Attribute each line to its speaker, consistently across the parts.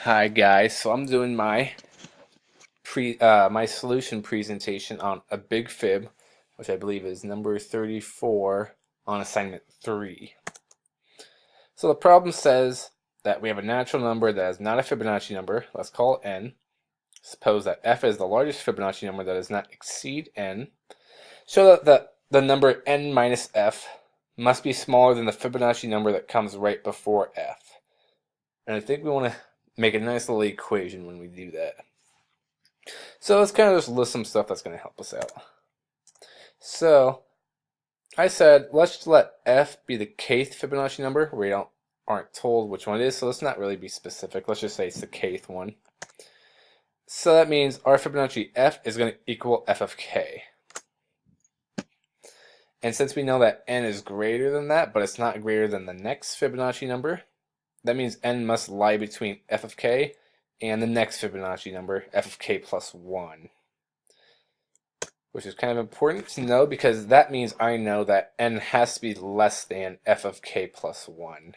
Speaker 1: Hi guys, so I'm doing my my solution presentation on a Big Fib, which I believe is number 34 on assignment 3. So the problem says that we have a natural number that is not a Fibonacci number, let's call it n. Suppose that f is the largest Fibonacci number that does not exceed n. Show that the number n minus f must be smaller than the Fibonacci number that comes right before f. And I think we want to make a nice little equation when we do that. So let's kind of just list some stuff that's going to help us out. So I said let's just let f be the kth Fibonacci number. We aren't told which one it is, so let's not really be specific. Let's just say it's the kth one. So that means our Fibonacci f is going to equal f of k. And since we know that n is greater than that, but it's not greater than the next Fibonacci number, that means n must lie between f of k and the next Fibonacci number, f of k plus 1. Which is kind of important to know because that means I know that n has to be less than f of k plus 1.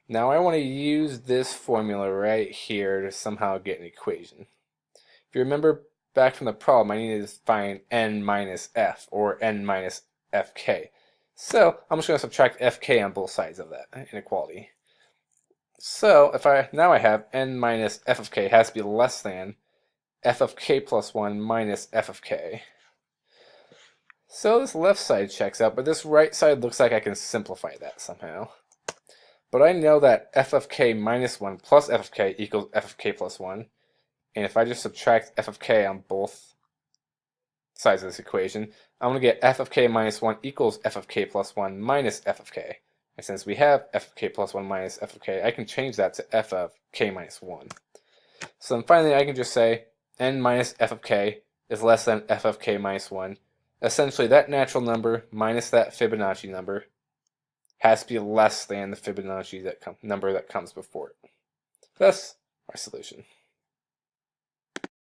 Speaker 1: Now I want to use this formula right here to somehow get an equation. If you remember back from the problem, I needed to find n minus f, or n minus fk. So I'm just going to subtract fk on both sides of that inequality. So if I have n minus f of k has to be less than f of k plus 1 minus f of k. So this left side checks out, but this right side looks like I can simplify that somehow. But I know that f of k minus 1 plus f of k equals f of k plus 1. And if I just subtract f of k on both sides of this equation, I'm going to get f of k minus 1 equals f of k plus 1 minus f of k. And since we have f of k plus 1 minus f of k, I can change that to f of k minus 1. So then finally I can just say n minus f of k is less than f of k minus 1. Essentially, that natural number minus that Fibonacci number has to be less than the Fibonacci number that comes before it. That's our solution.